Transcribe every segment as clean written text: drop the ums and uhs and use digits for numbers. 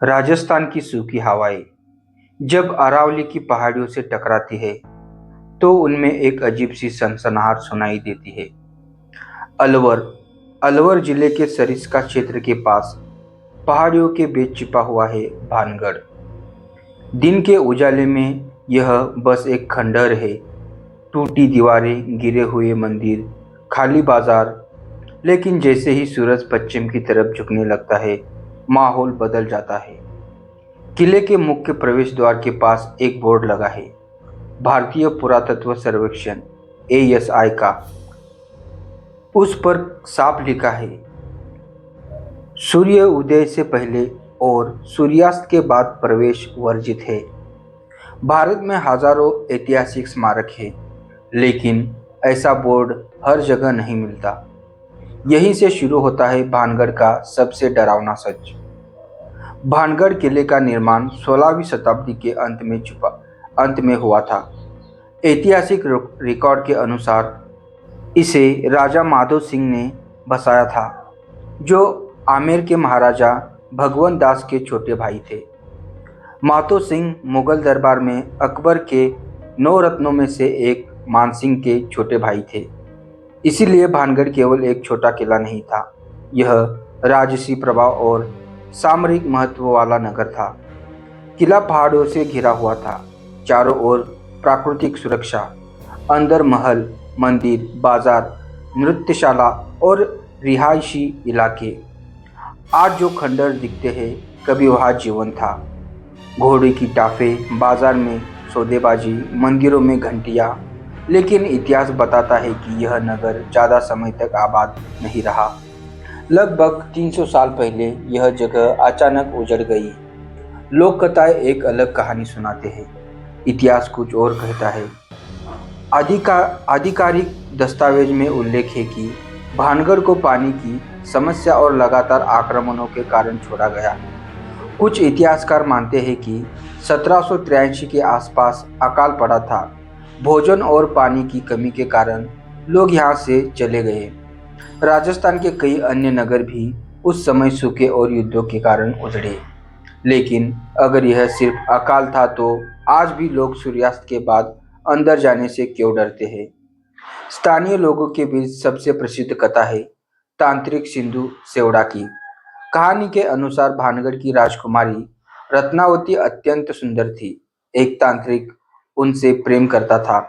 राजस्थान की सूखी हवाएं जब अरावली की पहाड़ियों से टकराती है तो उनमें एक अजीब सी सनसनाहट सुनाई देती है। अलवर अलवर जिले के सरिस्का क्षेत्र के पास पहाड़ियों के बीच छिपा हुआ है भानगढ़। दिन के उजाले में यह बस एक खंडहर है। टूटी दीवारें, गिरे हुए मंदिर, खाली बाजार। लेकिन जैसे ही सूरज पश्चिम की तरफ झुकने लगता है, माहौल बदल जाता है। किले के मुख्य प्रवेश द्वार के पास एक बोर्ड लगा है, भारतीय पुरातत्व सर्वेक्षण ASI का। उस पर साफ लिखा है, सूर्य उदय से पहले और सूर्यास्त के बाद प्रवेश वर्जित है। भारत में हजारों ऐतिहासिक स्मारक है, लेकिन ऐसा बोर्ड हर जगह नहीं मिलता। यहीं से शुरू होता है भानगढ़ का सबसे डरावना सच। भानगढ़ किले का निर्माण 16वीं शताब्दी के अंत में हुआ था। ऐतिहासिक रिकॉर्ड के अनुसार इसे राजा माधो सिंह ने बसाया था, जो आमेर के महाराजा भगवंत दास के छोटे भाई थे। माधो सिंह मुगल दरबार में अकबर के 9 रत्नों में से एक मानसिंह के छोटे भाई थे। इसीलिए भानगढ़ केवल एक छोटा किला नहीं था, यह राजसी प्रभाव और सामरिक महत्व वाला नगर था। किला पहाड़ों से घिरा हुआ था, चारों ओर प्राकृतिक सुरक्षा, अंदर महल, मंदिर, बाजार, नृत्यशाला और रिहायशी इलाके। आज जो खंडहर दिखते हैं, कभी वहाँ जीवन था। घोड़े की टाफे, बाजार में सौदेबाजी, मंदिरों में घंटियाँ। लेकिन इतिहास बताता है कि यह नगर ज़्यादा समय तक आबाद नहीं रहा। लगभग 300 साल पहले यह जगह अचानक उजड़ गई। लोक कथाएं एक अलग कहानी सुनाते हैं, इतिहास कुछ और कहता है। आधिकारिक दस्तावेज में उल्लेख है कि भानगढ़ को पानी की समस्या और लगातार आक्रमणों के कारण छोड़ा गया। कुछ इतिहासकार मानते हैं कि 1783 के आसपास अकाल पड़ा था। भोजन और पानी की कमी के कारण लोग यहाँ से चले गए। राजस्थान के कई अन्य नगर भी उस समय सूखे और युद्धों के कारण उजड़े। लेकिन अगर यह सिर्फ अकाल था, तो आज भी लोग सूर्यास्त के बाद अंदर जाने से क्यों डरते हैं? स्थानीय लोगों के बीच सबसे प्रसिद्ध कथा है तांत्रिक सिंधु सेवड़ा की। कहानी के अनुसार भानगढ़ की राजकुमारी रत्नावती अत्यंत सुंदर थी। एक तांत्रिक उनसे प्रेम करता था,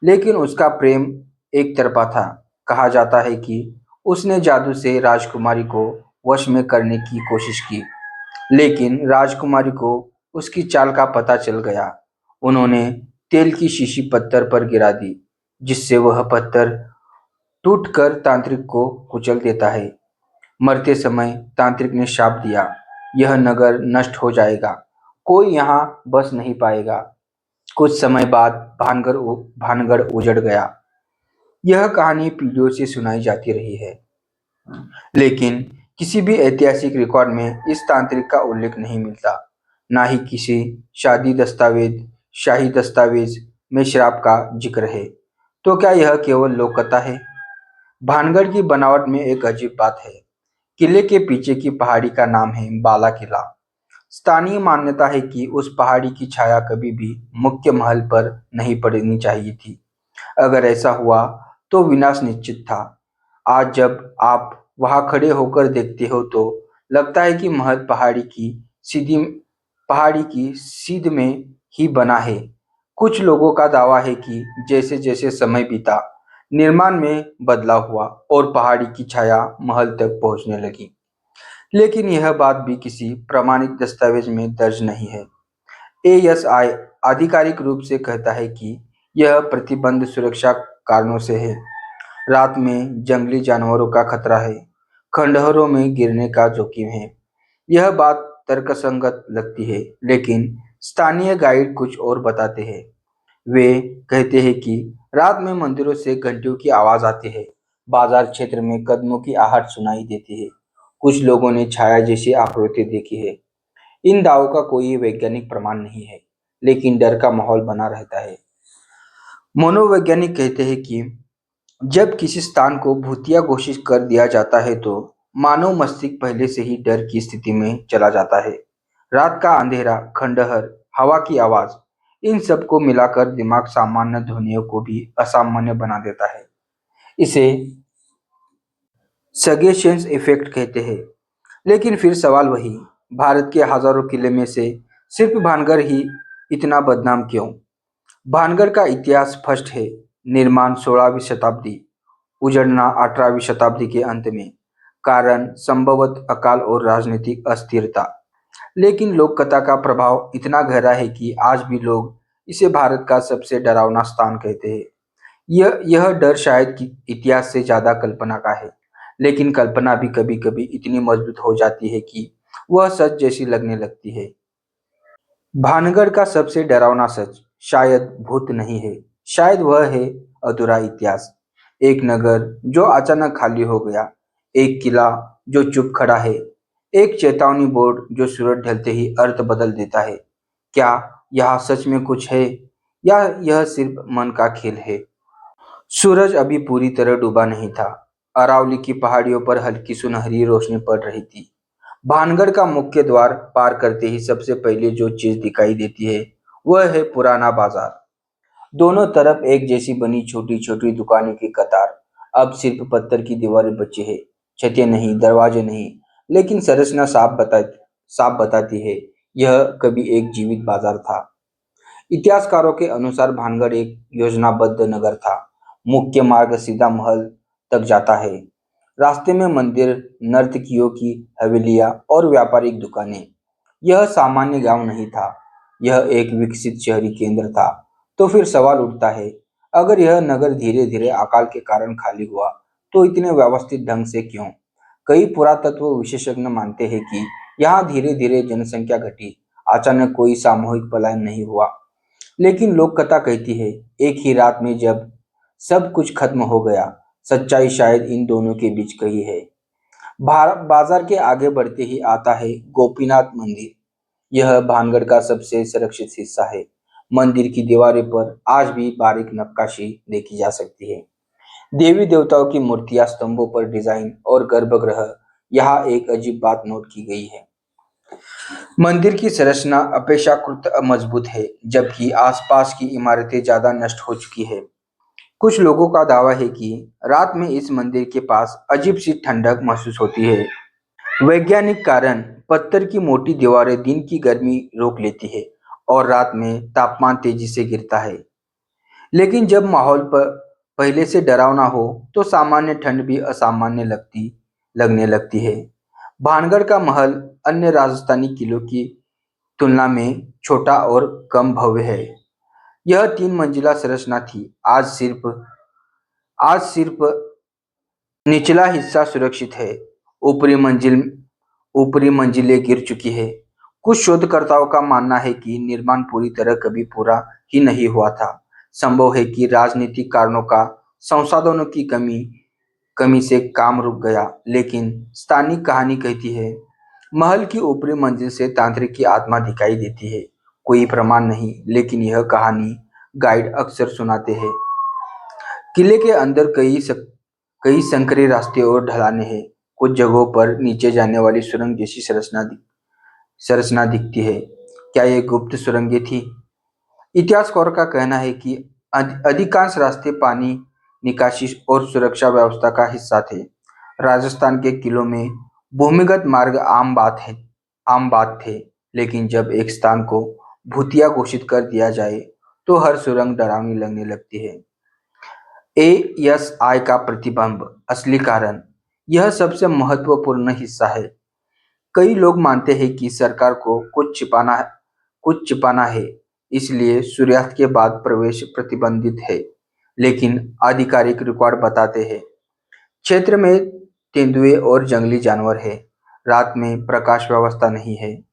लेकिन उसका प्रेम एक तरफा था। कहा जाता है कि उसने जादू से राजकुमारी को वश में करने की कोशिश की, लेकिन राजकुमारी को उसकी चाल का पता चल गया। उन्होंने तेल की शीशी पत्थर पर गिरा दी, जिससे वह पत्थर टूटकर तांत्रिक को कुचल देता है। मरते समय तांत्रिक ने शाप दिया, यह नगर नष्ट हो जाएगा, कोई यहाँ बस नहीं पाएगा। कुछ समय बाद भानगढ़ उजड़ गया। यह कहानी पीढ़ियों से सुनाई जाती रही है, लेकिन किसी भी ऐतिहासिक रिकॉर्ड में इस तांत्रिक का उल्लेख नहीं मिलता। ना ही किसी शाही दस्तावेज में श्राप का जिक्र है। तो क्या यह केवल लोक कथा है? भानगढ़ की बनावट में एक अजीब बात है। किले के पीछे की पहाड़ी का नाम है बाला किला। स्थानीय मान्यता है कि उस पहाड़ी की छाया कभी भी मुख्य महल पर नहीं पड़नी चाहिए थी। अगर ऐसा हुआ तो विनाश निश्चित था। आज जब आप वहां खड़े होकर देखते हो तो लगता है कि महल पहाड़ी की सीध में ही बना है। कुछ लोगों का दावा है कि जैसे जैसे समय बीता, निर्माण में बदलाव हुआ और पहाड़ी की छाया महल तक पहुंचने लगी। लेकिन यह बात भी किसी प्रमाणित दस्तावेज में दर्ज नहीं है। ASI आधिकारिक रूप से कहता है कि यह प्रतिबंध सुरक्षा कारणों से है। रात में जंगली जानवरों का खतरा है, खंडहरों में गिरने का जोखिम है। यह बात तर्कसंगत लगती है, लेकिन स्थानीय गाइड कुछ और बताते हैं। वे कहते हैं कि रात में मंदिरों से घंटियों की आवाज आती है, बाजार क्षेत्र में कदमों की आहट सुनाई देती है। कुछ लोगों ने छाया जैसी आकृति देखी है। इन दावों का कोई वैज्ञानिक प्रमाण नहीं है, लेकिन डर का माहौल बना रहता है। मनोवैज्ञानिक कहते हैं कि जब किसी स्थान को भूतिया घोषित कर दिया जाता है, तो मानव मस्तिष्क पहले से ही डर की स्थिति में चला जाता है। रात का अंधेरा, खंडहर, हवा की आवाज, इन सब को मिलाकर दिमाग सामान्य ध्वनियों को भी असामान्य बना देता है। इसे सगेशियंस इफेक्ट कहते हैं। लेकिन फिर सवाल वही, भारत के हजारों किले में से सिर्फ भानगढ़ ही इतना बदनाम क्यों? भानगढ़ का इतिहास स्पष्ट है। निर्माण 16वीं शताब्दी, उजड़ना 18वीं शताब्दी के अंत में। कारण संभवतः अकाल और राजनीतिक अस्थिरता। लेकिन लोक कथा का प्रभाव इतना गहरा है कि आज भी लोग इसे भारत का सबसे डरावना स्थान कहते हैं। यह डर शायद कि इतिहास से ज्यादा कल्पना का है, लेकिन कल्पना भी कभी-कभी इतनी मजबूत हो जाती है कि वह सच जैसी लगने लगती है। भानगढ़ का सबसे डरावना सच शायद भूत नहीं है, शायद वह है अधूरा इतिहास। एक नगर जो अचानक खाली हो गया, एक किला जो चुप खड़ा है, एक चेतावनी बोर्ड जो सूरज ढलते ही अर्थ बदल देता है। क्या यहाँ सच में कुछ है, या यह सिर्फ मन का खेल है? सूरज अभी पूरी तरह डूबा नहीं था। अरावली की पहाड़ियों पर हल्की सुनहरी रोशनी पड़ रही थी। भानगढ़ का मुख्य द्वार पार करते ही सबसे पहले जो चीज दिखाई देती है वह है पुराना बाजार। दोनों तरफ एक जैसी बनी छोटी छोटी दुकानों की कतार। अब सिर्फ पत्थर की दीवारें बची है, छतें नहीं, दरवाजे नहीं, लेकिन संरचना साफ बताती है यह कभी एक जीवित बाजार था। इतिहासकारों के अनुसार भानगढ़ एक योजनाबद्ध नगर था। मुख्य मार्ग सीधा महल तक जाता है। रास्ते में मंदिर, नर्तकियों की हवेलियां और व्यापारिक दुकानें। यह सामान्य गांव नहीं था, यह एक विकसित शहरी केंद्र था। तो फिर सवाल उठता है, अगर यह नगर धीरे धीरे अकाल के कारण खाली हुआ, तो इतने व्यवस्थित ढंग से क्यों? कई पुरातत्व विशेषज्ञ मानते हैं कि यहाँ धीरे धीरे जनसंख्या घटी, अचानक कोई सामूहिक पलायन नहीं हुआ। लेकिन लोक कथा कहती है एक ही रात में जब सब कुछ खत्म हो गया। सच्चाई शायद इन दोनों के बीच कहीं है। बाजार के आगे बढ़ते ही आता है गोपीनाथ मंदिर। यह भानगढ़ का सबसे सुरक्षित हिस्सा है। मंदिर की दीवारें पर आज भी बारीक नक्काशी देखी जा सकती है। देवी देवताओं की मूर्तियां, स्तंभों पर डिजाइन और गर्भगृह। यहाँ एक अजीब बात नोट की गई है। मंदिर की संरचना अपेक्षाकृत मजबूत है, जबकि आसपास की इमारतें ज्यादा नष्ट हो चुकी है। कुछ लोगों का दावा है कि रात में इस मंदिर के पास अजीब सी ठंडक महसूस होती है। वैज्ञानिक कारण, पत्थर की मोटी दीवारें दिन की गर्मी रोक लेती है और रात में तापमान तेजी से गिरता है। लेकिन जब माहौल पर पहले से डरावना हो, तो सामान्य ठंड भी असामान्य लगने लगती है। भानगढ़ का महल अन्य राजस्थानी किलों की तुलना में छोटा और कम भव्य है। यह 3 मंजिला संरचना थी। आज सिर्फ निचला हिस्सा सुरक्षित है। ऊपरी मंजिल ऊपरी मंजिलें गिर चुकी है। कुछ शोधकर्ताओं का मानना है कि निर्माण पूरी तरह कभी पूरा ही नहीं हुआ था। संभव है कि राजनीतिक कारणों का, संसाधनों की कमी कमी से काम रुक गया। लेकिन स्थानीय कहानी कहती है महल की ऊपरी मंजिल से तांत्रिक की आत्मा दिखाई देती है। कोई प्रमाण नहीं, लेकिन यह कहानी गाइड अक्सर सुनाते हैं। किले के अंदर कई संकरे रास्ते और ढलानें हैं। कुछ जगहों पर नीचे जाने वाली सुरंग जैसी संरचना दिखती है। क्या ये गुप्त सुरंगें थी? इतिहासकारों का कहना है कि अधिकांश रास्ते पानी निकासी और सुरक्षा व्यवस्था का हिस्सा थे। राजस्थान के किलों में भूमिगत मार्ग आम बात थे। लेकिन जब एक स्थान को भूतिया घोषित कर दिया जाए, तो हर सुरंग डरावनी लगने लगती है। एएसआई का प्रतिबिंब, असली कारण, यह सबसे महत्वपूर्ण हिस्सा है। कई लोग मानते हैं कि सरकार को कुछ छिपाना है, इसलिए सूर्यास्त के बाद प्रवेश प्रतिबंधित है। लेकिन आधिकारिक रिकॉर्ड बताते हैं क्षेत्र में तेंदुए और जंगली जानवर है। रात में प्रकाश व्यवस्था नहीं है।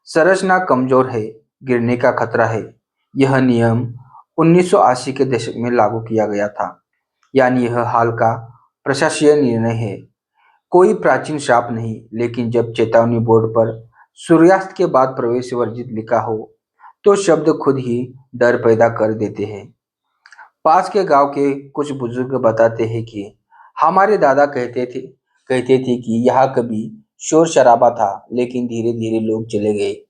संरचना कमजोर है, गिरने का खतरा है। यह नियम 1980 के दशक में लागू किया गया था, यानी यह हाल का प्रशासकीय निर्णय है। कोई प्राचीन श्राप नहीं। लेकिन जब चेतावनी बोर्ड पर सूर्यास्त के बाद प्रवेश वर्जित लिखा हो, तो शब्द खुद ही डर पैदा कर देते हैं। पास के गांव के कुछ बुजुर्ग बताते हैं कि हमारे दादा कहते थे कि यहाँ कभी शोर शराबा था, लेकिन धीरे धीरे लोग चले गए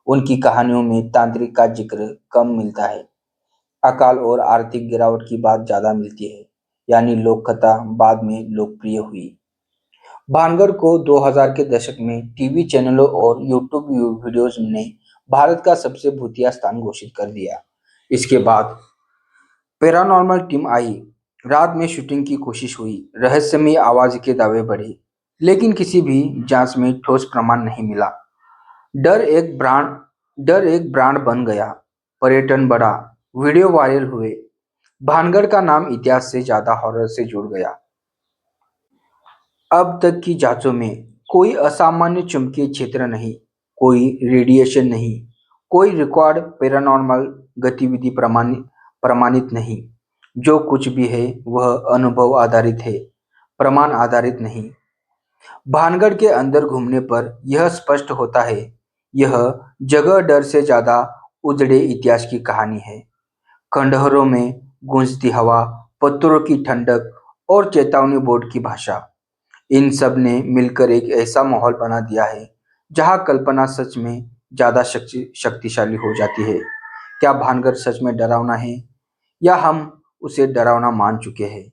उनकी कहानियों में तांत्रिक का जिक्र कम मिलता है। अकाल और आर्थिक गिरावट की बात ज्यादा मिलती है, यानी लोक कथा बाद में लोकप्रिय हुई। भानगढ़ को 2000 के दशक में टीवी चैनलों और यूट्यूब वीडियोस ने भारत का सबसे भूतिया स्थान घोषित कर दिया। इसके बाद पैरानॉर्मल टीम आई, रात में शूटिंग की कोशिश हुई, रहस्यमय आवाज के दावे बढ़े, लेकिन किसी भी जांच में ठोस प्रमाण नहीं मिला। डर एक ब्रांड डर एक ब्रांड बन गया, पर्यटन बढ़ा, वीडियो वायरल हुए, भानगढ़ का नाम इतिहास से ज्यादा हॉरर से जुड़ गया। अब तक की जांचों में कोई असामान्य चुंबकीय क्षेत्र नहीं, कोई रेडिएशन नहीं, कोई रिकॉर्ड पैरानॉर्मल गतिविधि प्रमाणित नहीं। जो कुछ भी है वह अनुभव आधारित है, प्रमाण आधारित नहीं। भानगढ़ के अंदर घूमने पर यह स्पष्ट होता है, यह जगह डर से ज्यादा उजड़े इतिहास की कहानी है। खंडहरों में गूंजती हवा, पत्थरों की ठंडक और चेतावनी बोर्ड की भाषा, इन सब ने मिलकर एक ऐसा माहौल बना दिया है जहां कल्पना सच में ज्यादा शक्तिशाली हो जाती है। क्या भानगढ़ सच में डरावना है या हम उसे डरावना मान चुके हैं?